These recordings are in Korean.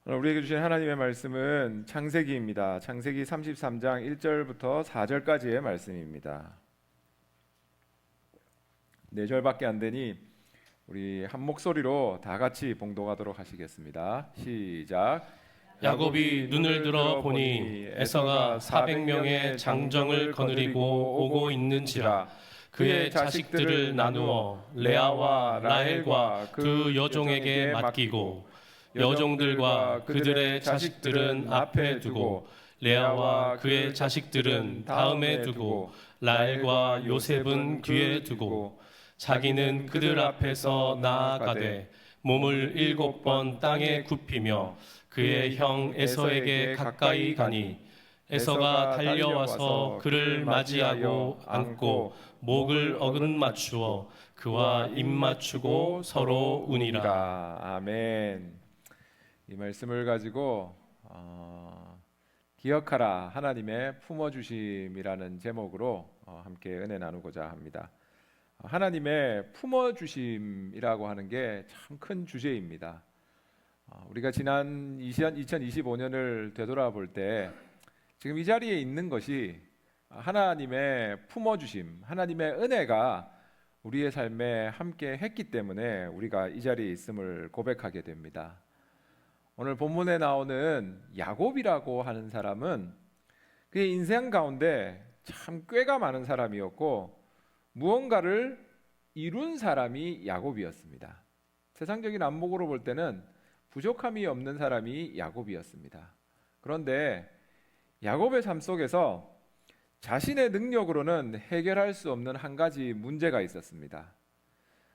오늘 우리에게 주신 하나님의 말씀은 창세기입니다. 창세기 33장 1절부터 4절까지의 말씀입니다. 4절밖에 안 되니 우리 한 목소리로 다 같이 봉독하도록 하시겠습니다. 시작. 야곱이 눈을 들어 보니 에서가 400명의 장정을 거느리고 오고 있는지라. 그의 자식들을 나누어 레아와 라헬과 두 여종에게 맡기고 여종들과 그들의 자식들은 앞에 두고 레아와 그의 자식들은 다음에 두고 라헬과 요셉은 뒤에 두고 자기는 그들 앞에서 나아가되 몸을 7번 땅에 굽히며 그의 형 에서에게 가까이 가니 에서가 달려와서 그를 맞이하고 안고 목을 어긋맞추어 그와 입 맞추고 서로 우니라. 아멘. 이 말씀을 가지고 기억하라 하나님의 품어주심이라는 제목으로 함께 은혜 나누고자 합니다. 하나님의 품어주심이라고 하는 게 참 큰 주제입니다. 우리가 지난 2025년을 되돌아볼 때 지금 이 자리에 있는 것이 하나님의 품어주심, 하나님의 은혜가 우리의 삶에 함께 했기 때문에 우리가 이 자리에 있음을 고백하게 됩니다. 오늘 본문에 나오는 야곱이라고 하는 사람은 그의 인생 가운데 참 꾀가 많은 사람이었고 무언가를 이룬 사람이 야곱이었습니다. 세상적인 안목으로 볼 때는 부족함이 없는 사람이 야곱이었습니다. 그런데 야곱의 삶 속에서 자신의 능력으로는 해결할 수 없는 한 가지 문제가 있었습니다.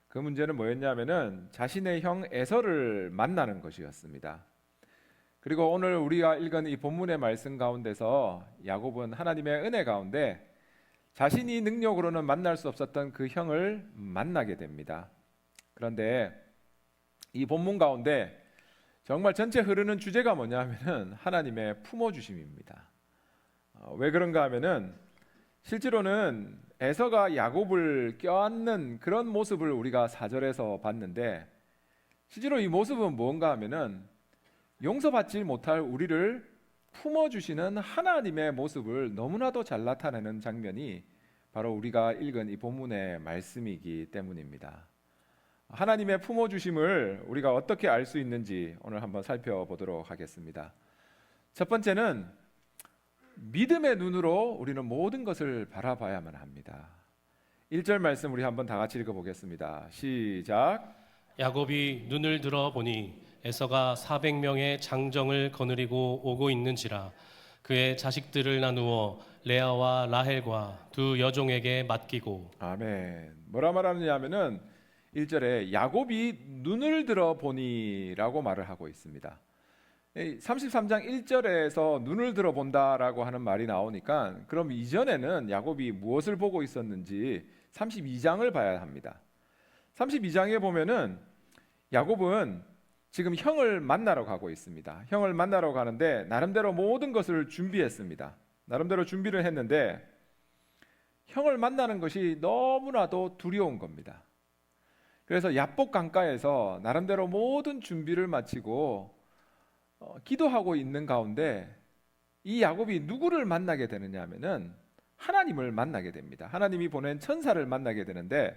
그 문제는 뭐였냐면은 자신의 형 에서를 만나는 것이었습니다. 그리고 오늘 우리가 읽은 이 본문의 말씀 가운데서 야곱은 하나님의 은혜 가운데 자신이 능력으로는 만날 수 없었던 그 형을 만나게 됩니다. 그런데 이 본문 가운데 정말 전체 흐르는 주제가 뭐냐면은 하나님의 품어주심입니다. 왜 그런가 하면은 실제로는 에서가 야곱을 껴안는 그런 모습을 우리가 4절에서 봤는데 실제로 이 모습은 무언가 하면은 용서받지 못할 우리를 품어주시는 하나님의 모습을 너무나도 잘 나타내는 장면이 바로 우리가 읽은 이 본문의 말씀이기 때문입니다. 하나님의 품어주심을 우리가 어떻게 알 수 있는지 오늘 한번 살펴보도록 하겠습니다. 첫 번째는 믿음의 눈으로 우리는 모든 것을 바라봐야만 합니다. 1절 말씀 우리 한번 다 같이 읽어보겠습니다. 시작. 야곱이 눈을 들어 보니 에서가 400명의 장정을 거느리고 오고 있는지라. 그의 자식들을 나누어 레아와 라헬과 두 여종에게 맡기고. 아멘. 뭐라 말하느냐 하면은 1절에 야곱이 눈을 들어 보니라고 말을 하고 있습니다. 33장 1절에서 눈을 들어 본다라고 하는 말이 나오니까 그럼 이전에는 야곱이 무엇을 보고 있었는지 32장을 봐야 합니다. 32장에 보면은 야곱은 지금 형을 만나러 가고 있습니다. 형을 만나러 가는데 나름대로 모든 것을 준비했습니다. 나름대로 준비를 했는데 형을 만나는 것이 너무나도 두려운 겁니다. 그래서 야복 강가에서 나름대로 모든 준비를 마치고 기도하고 있는 가운데 이 야곱이 누구를 만나게 되느냐 하면은 하나님을 만나게 됩니다. 하나님이 보낸 천사를 만나게 되는데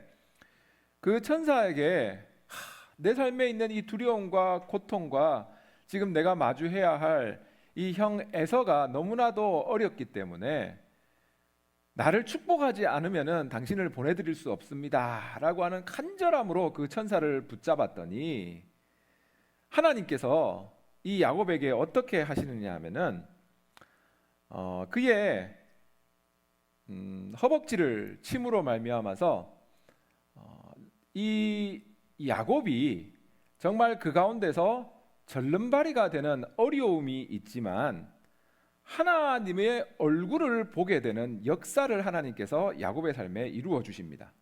그 천사에게 내 삶에 있는 이 두려움과 고통과 지금 내가 마주해야 할 이 형 에서가 너무나도 어렵기 때문에 나를 축복하지 않으면은 당신을 보내드릴 수 없습니다 라고 하는 간절함으로 그 천사를 붙잡았더니 하나님께서 이 야곱에게 어떻게 하시느냐 하면은 그의 허벅지를 침으로 말미암아서 이 야곱이 정말 그 가운데서 절름발이가 되는 어려움이 있지만 하나님의 얼굴을 보게 되는 역사를 하나님께서 야곱의 삶에 이루어 주십니다.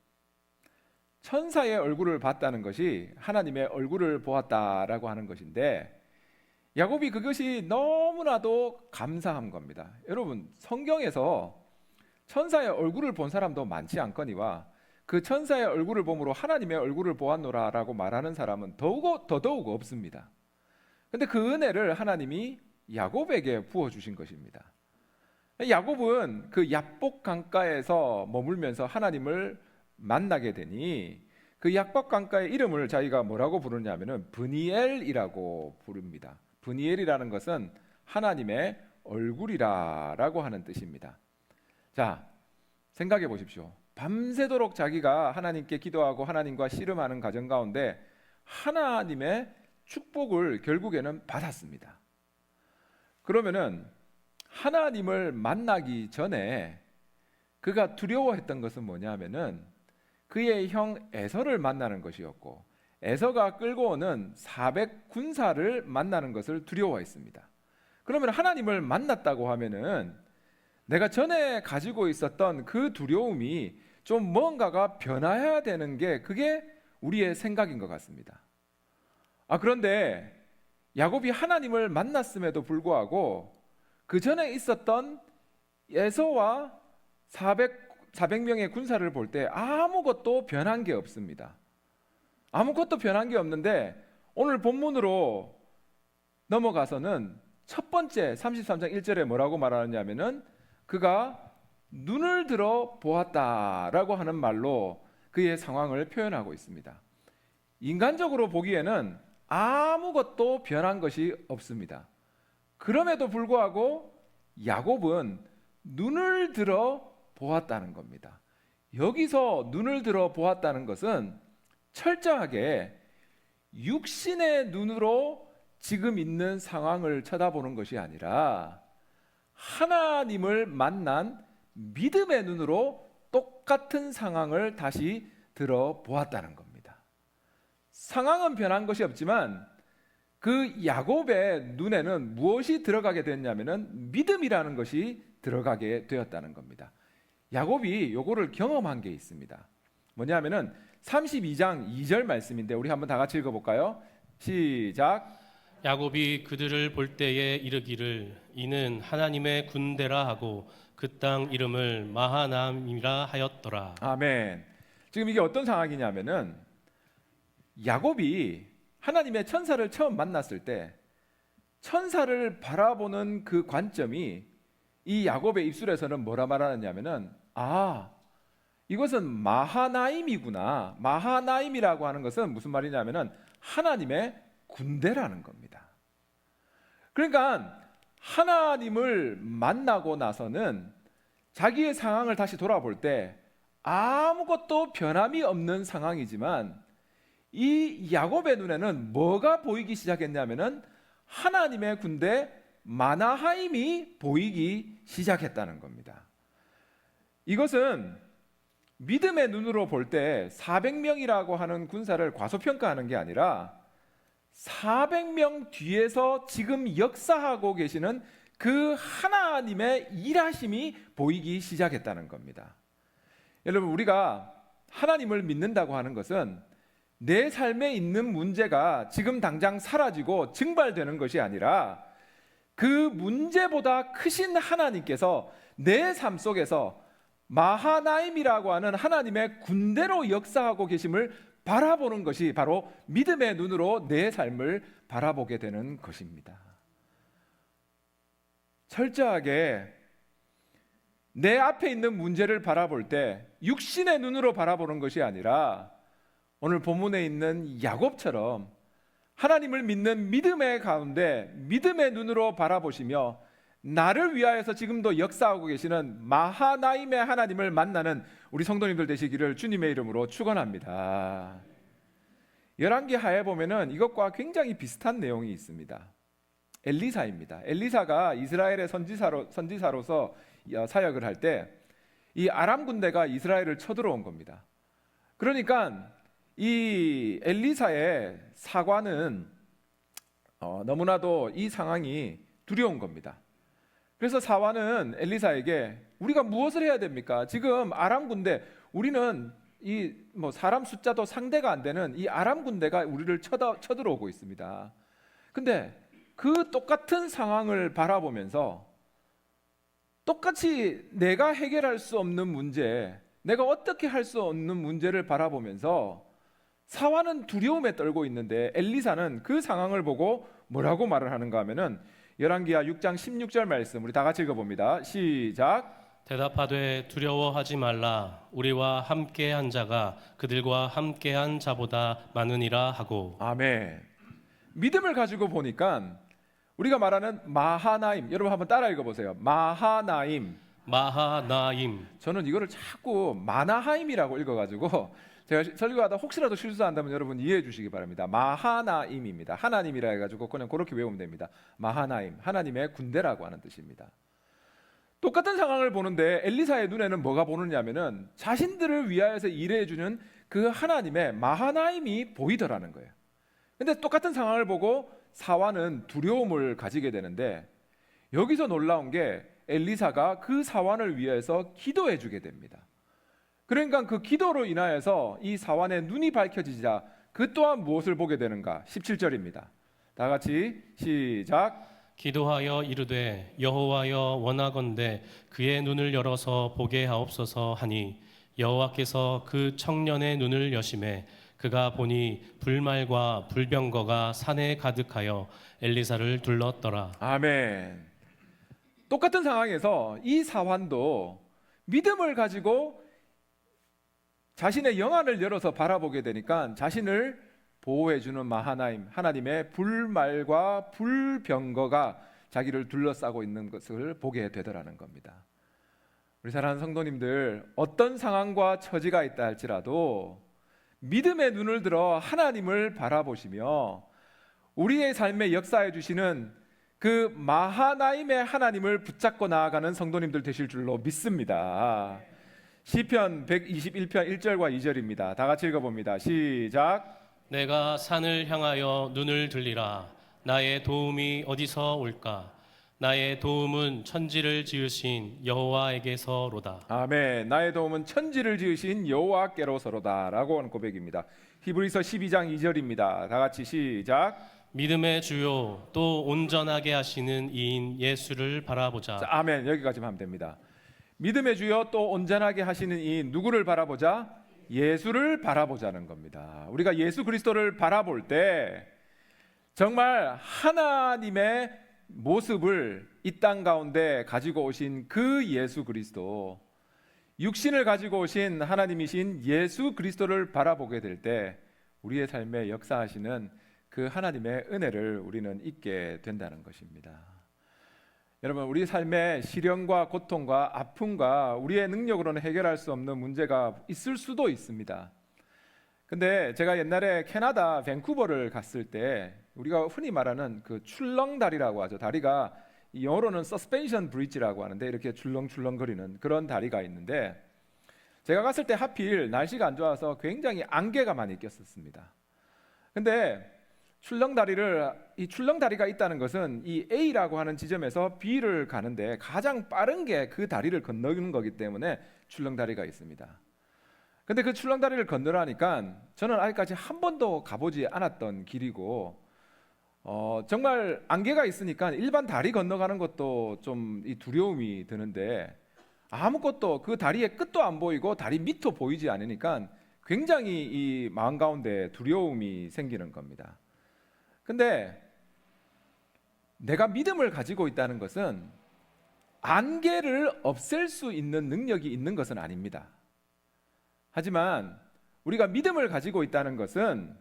천사의 얼굴을 봤다는 것이 하나님의 얼굴을 보았다라고 하는 것인데 야곱이 그것이 너무나도 감사한 겁니다. 여러분 성경에서 천사의 얼굴을 본 사람도 많지 않거니와 그 천사의 얼굴을 보므로 하나님의 얼굴을 보았노라라고 말하는 사람은 더더욱 없습니다. 근데 그 은혜를 하나님이 야곱에게 부어 주신 것입니다. 야곱은 그 야복 강가에서 머물면서 하나님을 만나게 되니 그 야복 강가의 이름을 자기가 뭐라고 부르냐면은 브니엘이라고 부릅니다. 브니엘이라는 것은 하나님의 얼굴이라고 하는 뜻입니다. 자, 생각해 보십시오. 밤새도록 자기가 하나님께 기도하고 하나님과 씨름하는 과정 가운데 하나님의 축복을 결국에는 받았습니다. 그러면은 하나님을 만나기 전에 그가 두려워했던 것은 뭐냐면은 그의 형 에서를 만나는 것이었고, 에서가 끌고 오는 400군사를 만나는 것을 두려워했습니다. 그러면 하나님을 만났다고 하면은 내가 전에 가지고 있었던 그 두려움이 좀 뭔가가 변화해야 되는 게 그게 우리의 생각인 것 같습니다. 그런데 야곱이 하나님을 만났음에도 불구하고 그 전에 있었던 에서와 400명의 군사를 볼 때 아무것도 변한 게 없습니다. 아무것도 변한 게 없는데 오늘 본문으로 넘어가서는 첫 번째 33장 1절에 뭐라고 말하느냐면은 그가 눈을 들어 보았다라고 하는 말로 그의 상황을 표현하고 있습니다. 인간적으로 보기에는 아무것도 변한 것이 없습니다. 그럼에도 불구하고 야곱은 눈을 들어 보았다는 겁니다. 여기서 눈을 들어 보았다는 것은 철저하게 육신의 눈으로 지금 있는 상황을 쳐다보는 것이 아니라 하나님을 만난 믿음의 눈으로 똑같은 상황을 다시 들어 보았다는 겁니다. 상황은 변한 것이 없지만 그 야곱의 눈에는 무엇이 들어가게 됐냐면은 믿음이라는 것이 들어가게 되었다는 겁니다. 야곱이 요거를 경험한 게 있습니다. 뭐냐면은 32장 2절 말씀인데 우리 한번 다 같이 읽어볼까요? 시작. 야곱이 그들을 볼 때에 이르기를 이는 하나님의 군대라 하고 그 땅 이름을 마하나임이라 하였더라. 아멘. 지금 이게 어떤 상황이냐면은 야곱이 하나님의 천사를 처음 만났을 때 천사를 바라보는 그 관점이 이 야곱의 입술에서는 뭐라 말하느냐면은 이것은 마하나임이구나. 마하나임이라고 하는 것은 무슨 말이냐면은 하나님의 군대라는 겁니다. 그러니까 하나님을 만나고 나서는 자기의 상황을 다시 돌아볼 때 아무것도 변함이 없는 상황이지만 이 야곱의 눈에는 뭐가 보이기 시작했냐면은 하나님의 군대 마나하임이 보이기 시작했다는 겁니다. 이것은 믿음의 눈으로 볼 때 400명이라고 하는 군사를 과소평가하는 게 아니라 400명 뒤에서 지금 역사하고 계시는 그 하나님의 일하심이 보이기 시작했다는 겁니다. 여러분, 우리가 하나님을 믿는다고 하는 것은 내 삶에 있는 문제가 지금 당장 사라지고 증발되는 것이 아니라 그 문제보다 크신 하나님께서 내 삶 속에서 마하나임이라고 하는 하나님의 군대로 역사하고 계심을 바라보는 것이 바로 믿음의 눈으로 내 삶을 바라보게 되는 것입니다. 철저하게 내 앞에 있는 문제를 바라볼 때 육신의 눈으로 바라보는 것이 아니라 오늘 본문에 있는 야곱처럼 하나님을 믿는 믿음의 가운데 믿음의 눈으로 바라보시며 나를 위하여서 지금도 역사하고 계시는 마하나임의 하나님을 만나는 우리 성도님들 되시기를 주님의 이름으로 축원합니다. 열왕기 하에 보면은 이것과 굉장히 비슷한 내용이 있습니다. 엘리사입니다. 엘리사가 이스라엘의 선지사로서 사역을 할 때 이 아람 군대가 이스라엘을 쳐들어온 겁니다. 그러니까 이 엘리사의 사관은 너무나도 이 상황이 두려운 겁니다. 그래서 사관은 엘리사에게 우리가 무엇을 해야 됩니까? 지금 아람 군대, 우리는 이 사람 숫자도 상대가 안 되는 이 아람 군대가 우리를 쳐들어오고 있습니다. 근데 그 똑같은 상황을 바라보면서 똑같이 내가 해결할 수 없는 문제, 내가 어떻게 할 수 없는 문제를 바라보면서 사환은 두려움에 떨고 있는데 엘리사는 그 상황을 보고 뭐라고 말을 하는가 하면은 열왕기하 6장 16절 말씀 우리 다 같이 읽어봅니다. 시작. 대답하되 두려워하지 말라. 우리와 함께한 자가 그들과 함께한 자보다 많으니라 하고. 아멘. 믿음을 가지고 보니까 우리가 말하는 마하나임, 여러분 한번 따라 읽어보세요. 마하나임. 마하나임. 저는 이거를 자꾸 마나하임이라고 읽어가지고 제가 설교하다 혹시라도 실수한다면 여러분 이해해 주시기 바랍니다. 마하나임입니다. 하나님이라 해가지고 그냥 그렇게 외우면 됩니다. 마하나임, 하나님의 군대라고 하는 뜻입니다. 똑같은 상황을 보는데 엘리사의 눈에는 뭐가 보느냐면은 자신들을 위하여서 일해 주는 그 하나님의 마하나임이 보이더라는 거예요. 근데 똑같은 상황을 보고 사환은 두려움을 가지게 되는데 여기서 놀라운 게 엘리사가 그 사환을 위해서 기도해 주게 됩니다. 그러니까 그 기도로 인하여서 이 사환의 눈이 밝혀지자 그 또한 무엇을 보게 되는가? 17절입니다. 다 같이 시작. 기도하여 이르되 여호와여 원하건대 그의 눈을 열어서 보게 하옵소서 하니 여호와께서 그 청년의 눈을 여심해 그가 보니 불말과 불병거가 산에 가득하여 엘리사를 둘렀더라. 아멘. 똑같은 상황에서 이 사환도 믿음을 가지고 자신의 영안을 열어서 바라보게 되니까 자신을 보호해주는 마하나임, 하나님의 불말과 불병거가 자기를 둘러싸고 있는 것을 보게 되더라는 겁니다. 우리 사랑하는 성도님들, 어떤 상황과 처지가 있다 할지라도 믿음의 눈을 들어 하나님을 바라보시며 우리의 삶에 역사해 주시는 그 마하나임의 하나님을 붙잡고 나아가는 성도님들 되실 줄로 믿습니다. 시편 121편 1절과 2절입니다. 다 같이 읽어봅니다. 시작. 내가 산을 향하여 눈을 들리라. 나의 도움이 어디서 올까? 나의 도움은 천지를 지으신 여호와에게서로다. 아멘. 나의 도움은 천지를 지으신 여호와께로서로다라고 하는 고백입니다. 히브리서 12장 2절입니다. 다 같이 시작. 믿음의 주요 또 온전하게 하시는 이인 예수를 바라보자. 자, 아멘. 여기까지만 하면 됩니다. 믿음의 주여 또 온전하게 하시는 이 누구를 바라보자? 예수를 바라보자는 겁니다. 우리가 예수 그리스도를 바라볼 때 정말 하나님의 모습을 이 땅 가운데 가지고 오신 그 예수 그리스도, 육신을 가지고 오신 하나님이신 예수 그리스도를 바라보게 될 때 우리의 삶에 역사하시는 그 하나님의 은혜를 우리는 잊게 된다는 것입니다. 여러분, 우리 삶에 시련과 고통과 아픔과 우리의 능력으로는 해결할 수 없는 문제가 있을 수도 있습니다. 근데 제가 옛날에 캐나다 밴쿠버를 갔을 때 우리가 흔히 말하는 그 출렁다리라고 하죠. 다리가 영어로는 서스펜션 브릿지라고 하는데 이렇게 출렁출렁거리는 그런 다리가 있는데 제가 갔을 때 하필 날씨가 안 좋아서 굉장히 안개가 많이 꼈었습니다. 근데 이 출렁다리가 있다는 것은 이 A라고 하는 지점에서 B를 가는데 가장 빠른 게 그 다리를 건너는 거기 때문에 출렁다리가 있습니다. 근데 그 출렁다리를 건너라니까 저는 아직까지 한 번도 가보지 않았던 길이고 정말 안개가 있으니까 일반 다리 건너가는 것도 좀 이 두려움이 드는데 아무것도 그 다리의 끝도 안 보이고 다리 밑도 보이지 않으니까 굉장히 이 마음 가운데 두려움이 생기는 겁니다. 근데 내가 믿음을 가지고 있다는 것은 안개를 없앨 수 있는 능력이 있는 것은 아닙니다. 하지만 우리가 믿음을 가지고 있다는 것은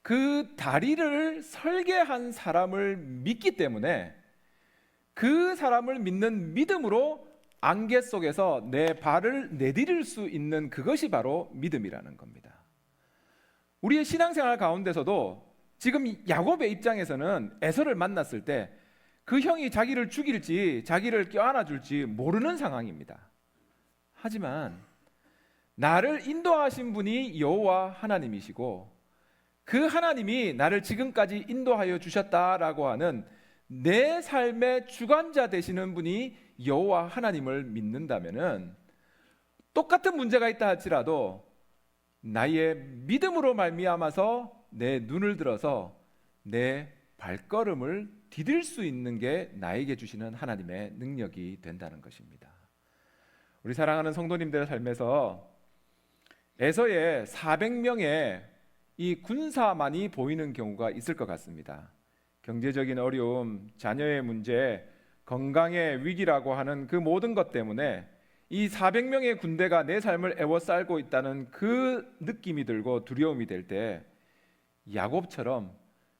그 다리를 설계한 사람을 믿기 때문에 그 사람을 믿는 믿음으로 안개 속에서 내 발을 내디딜 수 있는 그것이 바로 믿음이라는 겁니다. 우리의 신앙생활 가운데서도 지금 야곱의 입장에서는 에서를 만났을 때 그 형이 자기를 죽일지 자기를 껴안아 줄지 모르는 상황입니다. 하지만 나를 인도하신 분이 여호와 하나님이시고 그 하나님이 나를 지금까지 인도하여 주셨다라고 하는 내 삶의 주관자 되시는 분이 여호와 하나님을 믿는다면은 똑같은 문제가 있다 할지라도 나의 믿음으로 말미암아서 내 눈을 들어서 내 발걸음을 디딜 수 있는 게 나에게 주시는 하나님의 능력이 된다는 것입니다. 우리 사랑하는 성도님들의 삶에서 에서의 400명의 이 군사만이 보이는 경우가 있을 것 같습니다. 경제적인 어려움, 자녀의 문제, 건강의 위기라고 하는 그 모든 것 때문에 이 400명의 군대가 내 삶을 에워싸고 있다는 그 느낌이 들고 두려움이 될 때 야곱처럼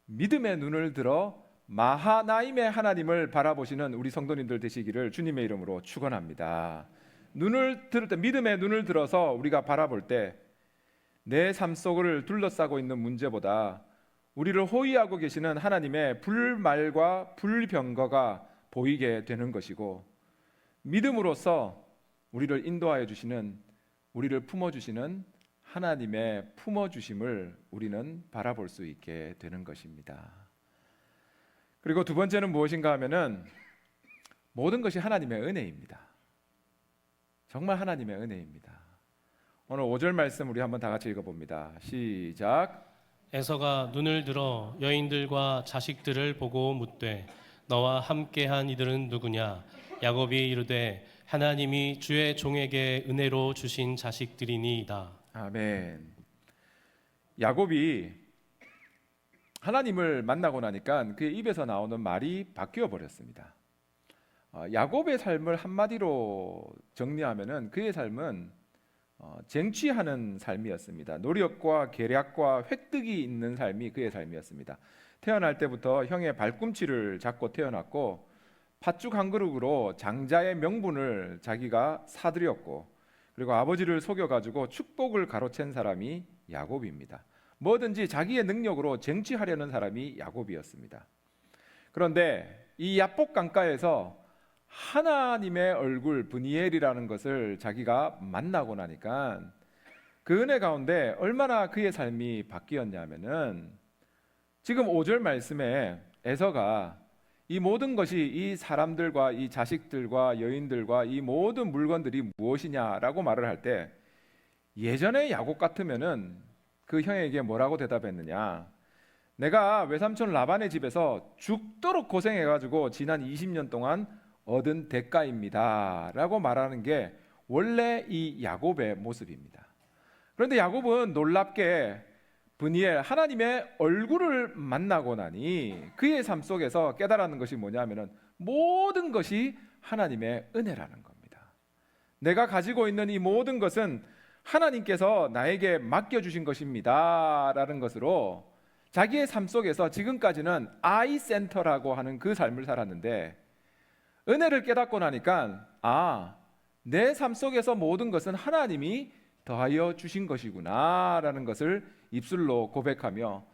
믿음의 눈을 들어 마하나임의 하나님을 바라보시는 우리 성도님들 되시기를 주님의 이름으로 축원합니다. 눈을 들을 때, 믿음의 눈을 들어서 우리가 바라볼 때 내 삶 속을 둘러싸고 있는 문제보다 우리를 호위하고 계시는 하나님의 불말과 불병거가 보이게 되는 것이고, 믿음으로써 우리를 인도하여 주시는, 우리를 품어주시는 하나님의 품어주심을 우리는 바라볼 수 있게 되는 것입니다. 그리고 두 번째는 무엇인가 하면은 모든 것이 하나님의 은혜입니다. 정말 하나님의 은혜입니다. 오늘 5절 말씀 우리 한번 다 같이 읽어봅니다. 시작. 에서가 눈을 들어 여인들과 자식들을 보고 묻되 너와 함께한 이들은 누구냐? 야곱이 이르되 하나님이 주의 종에게 은혜로 주신 자식들이니이다. 아멘. 야곱이 하나님을 만나고 나니까 그의 입에서 나오는 말이 바뀌어 버렸습니다. 야곱의 삶을 한마디로 정리하면은 그의 삶은 쟁취하는 삶이었습니다. 노력과 계략과 획득이 있는 삶이 그의 삶이었습니다. 태어날 때부터 형의 발꿈치를 잡고 태어났고 팥죽 한 그릇으로 장자의 명분을 자기가 사들였고, 그리고 아버지를 속여가지고 축복을 가로챈 사람이 야곱입니다. 뭐든지 자기의 능력으로 쟁취하려는 사람이 야곱이었습니다. 그런데 이 야복 강가에서 하나님의 얼굴 브니엘이라는 것을 자기가 만나고 나니까 그 은혜 가운데 얼마나 그의 삶이 바뀌었냐면은 지금 5절 말씀에 에서가 이 모든 것이 이 사람들과 이 자식들과 여인들과 이 모든 물건들이 무엇이냐라고 말을 할 때, 예전에 야곱 같으면은 그 형에게 뭐라고 대답했느냐? 내가 외삼촌 라반의 집에서 죽도록 고생해가지고 지난 20년 동안 얻은 대가입니다 라고 말하는 게 원래 이 야곱의 모습입니다. 그런데 야곱은 놀랍게 브니엘, 하나님의 얼굴을 만나고 나니 그의 삶 속에서 깨달았는 것이 뭐냐면은 모든 것이 하나님의 은혜라는 겁니다. 내가 가지고 있는 이 모든 것은 하나님께서 나에게 맡겨주신 것입니다 라는 것으로 자기의 삶 속에서 지금까지는 아이 센터라고 하는 그 삶을 살았는데, 은혜를 깨닫고 나니까 내 삶 속에서 모든 것은 하나님이 더하여 주신 것이구나 라는 것을 입술로 고백하며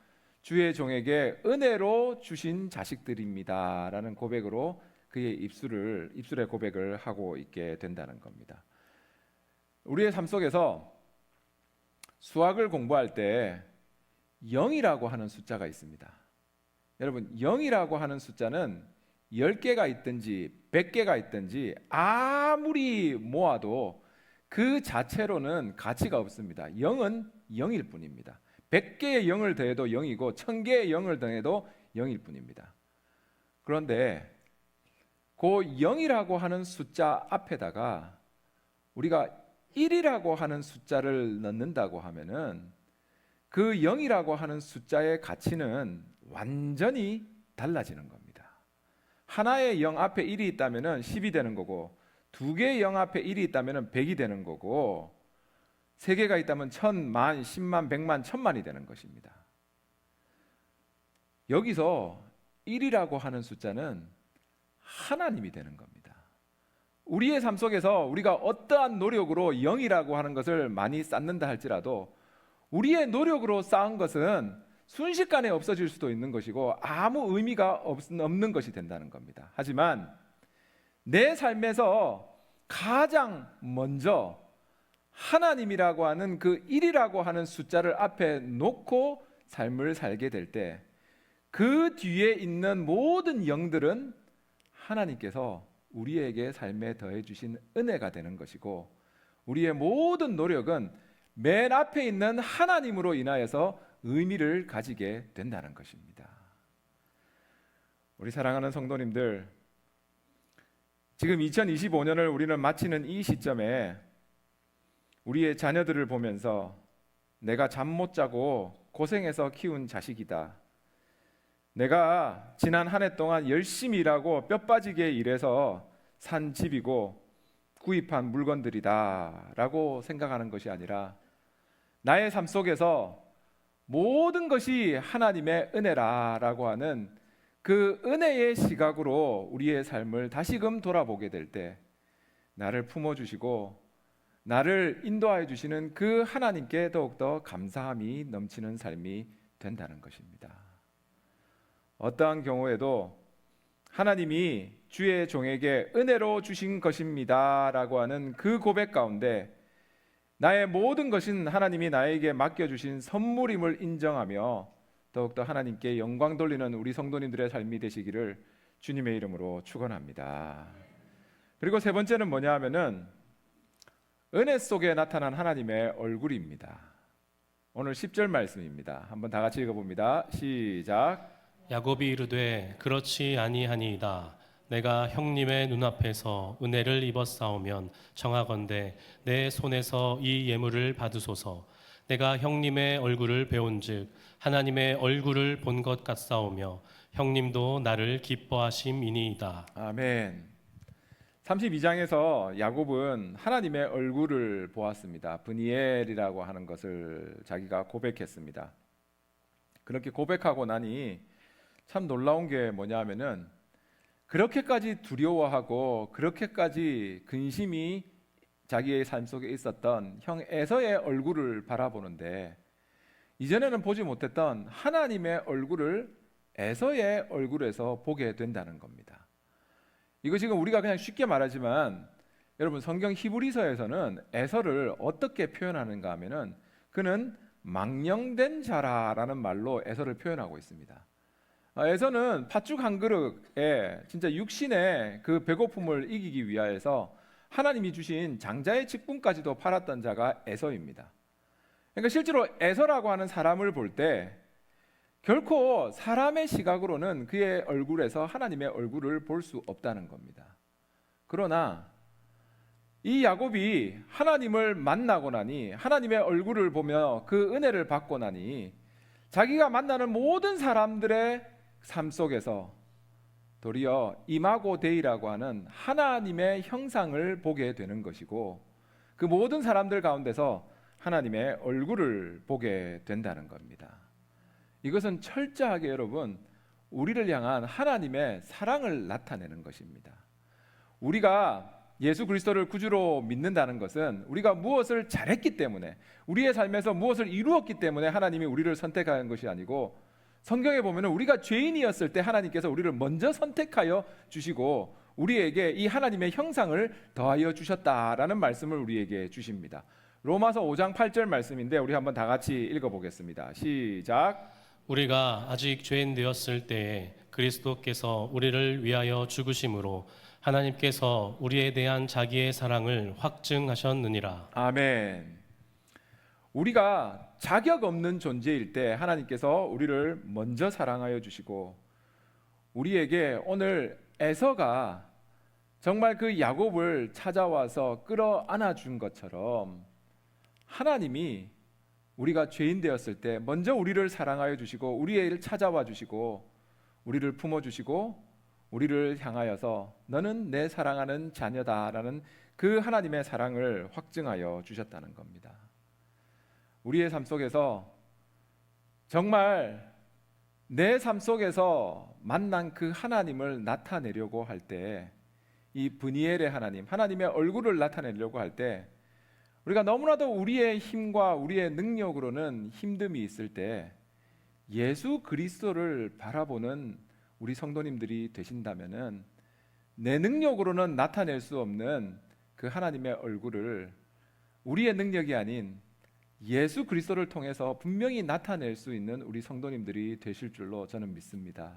주의 종에게 은혜로 주신 자식들입니다 라는 고백으로 그의 입술의 고백을 하고 있게 된다는 겁니다. 우리의 삶 속에서 수학을 공부할 때 0이라고 하는 숫자가 있습니다. 여러분, 0이라고 하는 숫자는 10개가 있든지 100개가 있든지 아무리 모아도 그 자체로는 가치가 없습니다. 0은 0일 뿐입니다. 100개의 0을 더해도 0이고 1000개의 0을 더해도 0일 뿐입니다. 그런데 그 0이라고 하는 숫자 앞에다가 우리가 1이라고 하는 숫자를 넣는다고 하면은 그 0이라고 하는 숫자의 가치는 완전히 달라지는 겁니다. 하나의 0 앞에 1이 있다면 10이 되는 거고, 두 개의 0 앞에 1이 있다면 100이 되는 거고, 세 개가 있다면 1000, 만, 10만, 100만, 1000만이 되는 것입니다. 여기서 1이라고 하는 숫자는 하나님이 되는 겁니다. 우리의 삶 속에서 우리가 어떠한 노력으로 0이라고 하는 것을 많이 쌓는다 할지라도 우리의 노력으로 쌓은 것은 순식간에 없어질 수도 있는 것이고 아무 의미가 없는 것이 된다는 겁니다. 하지만 내 삶에서 가장 먼저 하나님이라고 하는 그 1이라고 하는 숫자를 앞에 놓고 삶을 살게 될 때 그 뒤에 있는 모든 영들은 하나님께서 우리에게 삶에 더해 주신 은혜가 되는 것이고, 우리의 모든 노력은 맨 앞에 있는 하나님으로 인하여서 의미를 가지게 된다는 것입니다. 우리 사랑하는 성도님들, 지금 2025년을 우리는 마치는 이 시점에 우리의 자녀들을 보면서 내가 잠 못 자고 고생해서 키운 자식이다, 내가 지난 한 해 동안 열심히 일하고 뼈 빠지게 일해서 산 집이고 구입한 물건들이다라고 생각하는 것이 아니라 나의 삶 속에서 모든 것이 하나님의 은혜라라고 하는 그 은혜의 시각으로 우리의 삶을 다시금 돌아보게 될 때 나를 품어주시고 나를 인도하여 주시는 그 하나님께 더욱더 감사함이 넘치는 삶이 된다는 것입니다. 어떠한 경우에도 하나님이 주의 종에게 은혜로 주신 것입니다 라고 하는 그 고백 가운데 나의 모든 것은 하나님이 나에게 맡겨주신 선물임을 인정하며 더욱더 하나님께 영광 돌리는 우리 성도님들의 삶이 되시기를 주님의 이름으로 축원합니다. 그리고 세 번째는 뭐냐 하면은 은혜 속에 나타난 하나님의 얼굴입니다. 오늘 10절 말씀입니다. 한번 다 같이 읽어봅니다. 시작. 야곱이 이르되 그렇지 아니하니이다. 내가 형님의 눈앞에서 은혜를 입었사오면 청하건대 내 손에서 이 예물을 받으소서. 내가 형님의 얼굴을 배운즉 하나님의 얼굴을 본 것 같사오며 형님도 나를 기뻐하심이니이다. 아멘. 32장에서 야곱은 하나님의 얼굴을 보았습니다. 브니엘이라고 하는 것을 자기가 고백했습니다. 그렇게 고백하고 나니 참 놀라운 게 뭐냐 하면은 그렇게까지 두려워하고 그렇게까지 근심이 자기의 삶 속에 있었던 형 에서의 얼굴을 바라보는데 이전에는 보지 못했던 하나님의 얼굴을 에서의 얼굴에서 보게 된다는 겁니다. 이거 지금 우리가 그냥 쉽게 말하지만 여러분 성경 히브리서에서는 에서를 어떻게 표현하는가 하면은 그는 망령된 자라라는 말로 에서를 표현하고 있습니다. 에서는 팥죽 한 그릇에 진짜 육신의 그 배고픔을 이기기 위하여서 하나님이 주신 장자의 직분까지도 팔았던 자가 에서입니다. 그러니까 실제로 에서라고 하는 사람을 볼 때 결코 사람의 시각으로는 그의 얼굴에서 하나님의 얼굴을 볼 수 없다는 겁니다. 그러나 이 야곱이 하나님을 만나고 나니 하나님의 얼굴을 보며 그 은혜를 받고 나니 자기가 만나는 모든 사람들의 삶 속에서 도리어 이마고 데이라고 하는 하나님의 형상을 보게 되는 것이고 그 모든 사람들 가운데서 하나님의 얼굴을 보게 된다는 겁니다. 이것은 철저하게 여러분 우리를 향한 하나님의 사랑을 나타내는 것입니다. 우리가 예수 그리스도를 구주로 믿는다는 것은 우리가 무엇을 잘했기 때문에 우리의 삶에서 무엇을 이루었기 때문에 하나님이 우리를 선택하는 것이 아니고 성경에 보면 우리가 죄인이었을 때 하나님께서 우리를 먼저 선택하여 주시고 우리에게 이 하나님의 형상을 더하여 주셨다라는 말씀을 우리에게 주십니다. 로마서 5장 8절 말씀인데 우리 한번 다 같이 읽어보겠습니다. 시작. 우리가 아직 죄인 되었을 때에 그리스도께서 우리를 위하여 죽으심으로 하나님께서 우리에 대한 자기의 사랑을 확증하셨느니라. 아멘. 우리가 자격 없는 존재일 때 하나님께서 우리를 먼저 사랑하여 주시고 우리에게 오늘 에서가 정말 그 야곱을 찾아와서 끌어안아 준 것처럼 하나님이 우리가 죄인 되었을 때 먼저 우리를 사랑하여 주시고 우리를 찾아와 주시고 우리를 품어 주시고 우리를 향하여서 너는 내 사랑하는 자녀다라는 그 하나님의 사랑을 확증하여 주셨다는 겁니다. 우리의 삶 속에서 정말 내 삶 속에서 만난 그 하나님을 나타내려고 할 때 이 브니엘의 하나님, 하나님의 얼굴을 나타내려고 할 때 우리가 너무나도 우리의 힘과 우리의 능력으로는 힘듦이 있을 때 예수 그리스도를 바라보는 우리 성도님들이 되신다면은 내 능력으로는 나타낼 수 없는 그 하나님의 얼굴을 우리의 능력이 아닌 예수 그리스도를 통해서 분명히 나타낼 수 있는 우리 성도님들이 되실 줄로 저는 믿습니다.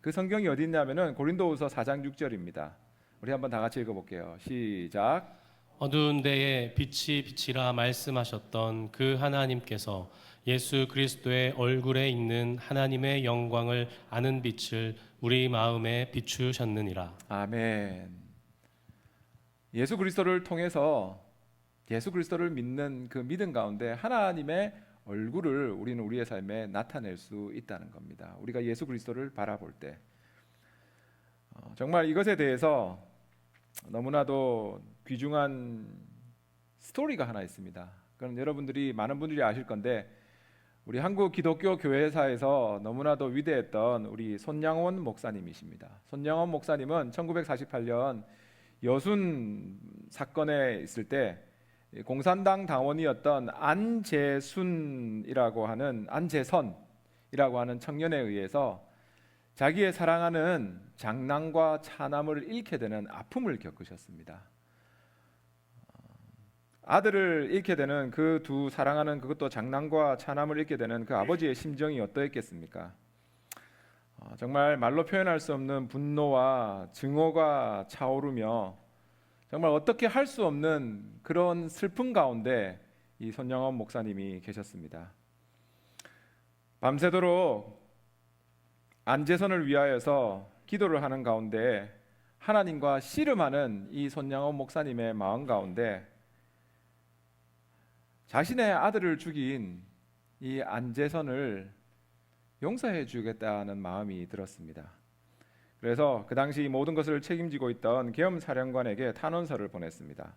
그 성경이 어디 있냐면은 고린도후서 4장 6절입니다. 우리 한번 다 같이 읽어볼게요. 시작. 어두운 데에 빛이 빛이라 말씀하셨던 그 하나님께서 예수 그리스도의 얼굴에 있는 하나님의 영광을 아는 빛을 우리 마음에 비추셨느니라. 아멘. 예수 그리스도를 통해서 예수 그리스도를 믿는 그 믿음 가운데 하나님의 얼굴을 우리는 우리의 삶에 나타낼 수 있다는 겁니다. 우리가 예수 그리스도를 바라볼 때 정말 이것에 대해서 너무나도 귀중한 스토리가 하나 있습니다. 그건 여러분들이 많은 분들이 아실 건데 우리 한국 기독교 교회사에서 너무나도 위대했던 우리 손양원 목사님이십니다. 손양원 목사님은 1948년 여순 사건에 있을 때 공산당 당원이었던 안재선이라고 하는 청년에 의해서 자기의 사랑하는 장남과 차남을 잃게 되는 아픔을 겪으셨습니다. 아들을 잃게 되는 그 두 사랑하는 그것도 장남과 차남을 잃게 되는 그 아버지의 심정이 어떠했겠습니까? 정말 말로 표현할 수 없는 분노와 증오가 차오르며 정말 어떻게 할 수 없는 그런 슬픔 가운데 이 손양원 목사님이 계셨습니다. 밤새도록 안재선을 위하여서 기도를 하는 가운데 하나님과 씨름하는 이 손양원 목사님의 마음 가운데 자신의 아들을 죽인 이 안재선을 용서해 주겠다는 마음이 들었습니다. 그래서 그 당시 모든 것을 책임지고 있던 계엄사령관에게 탄원서를 보냈습니다.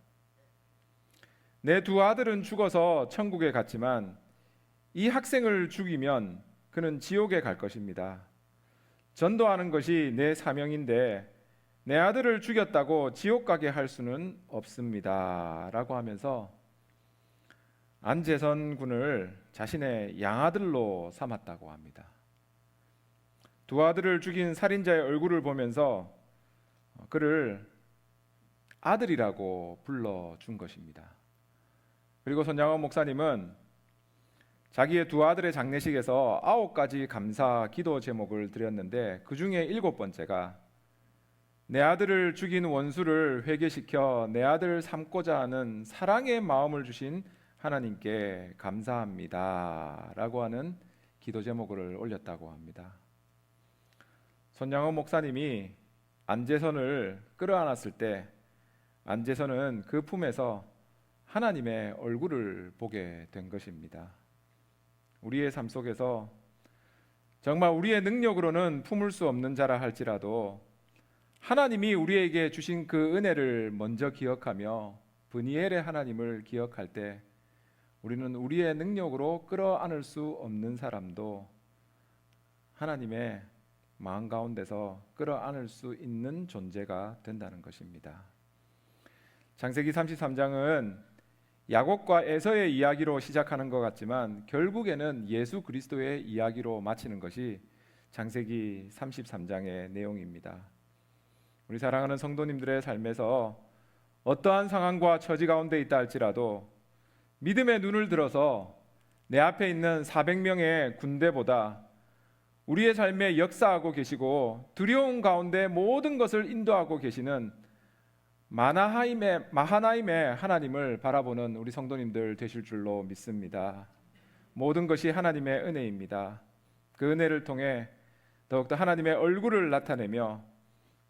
내 두 아들은 죽어서 천국에 갔지만 이 학생을 죽이면 그는 지옥에 갈 것입니다. 전도하는 것이 내 사명인데 내 아들을 죽였다고 지옥 가게 할 수는 없습니다. 라고 하면서 안재선 군을 자신의 양아들로 삼았다고 합니다. 두 아들을 죽인 살인자의 얼굴을 보면서 그를 아들이라고 불러준 것입니다. 그리고 손양원 목사님은 자기의 두 아들의 장례식에서 9가지 감사 기도 제목을 드렸는데 그 중에 7번째가 내 아들을 죽인 원수를 회개시켜 내 아들을 삼고자 하는 사랑의 마음을 주신 하나님께 감사합니다 라고 하는 기도 제목을 올렸다고 합니다. 손양원 목사님이 안재선을 끌어안았을 때 안재선은 그 품에서 하나님의 얼굴을 보게 된 것입니다. 우리의 삶 속에서 정말 우리의 능력으로는 품을 수 없는 자라 할지라도 하나님이 우리에게 주신 그 은혜를 먼저 기억하며 브니엘의 하나님을 기억할 때 우리는 우리의 능력으로 끌어안을 수 없는 사람도 하나님의 마음 가운데서 끌어안을 수 있는 존재가 된다는 것입니다. 창세기 33장은 야곱과 에서의 이야기로 시작하는 것 같지만 결국에는 예수 그리스도의 이야기로 마치는 것이 창세기 33장의 내용입니다. 우리 사랑하는 성도님들의 삶에서 어떠한 상황과 처지 가운데 있다 할지라도 믿음의 눈을 들어서 내 앞에 있는 400명의 군대보다 우리의 삶에 역사하고 계시고 두려움 가운데 모든 것을 인도하고 계시는 마하나임의 하나님을 바라보는 우리 성도님들 되실 줄로 믿습니다. 모든 것이 하나님의 은혜입니다. 그 은혜를 통해 더욱더 하나님의 얼굴을 나타내며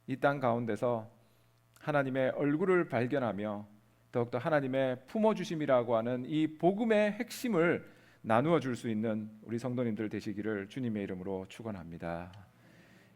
이 땅 가운데서 하나님의 얼굴을 발견하며 더욱더 하나님의 품어주심이라고 하는 이 복음의 핵심을 나누어 줄 수 있는 우리 성도님들 되시기를 주님의 이름으로 축원합니다.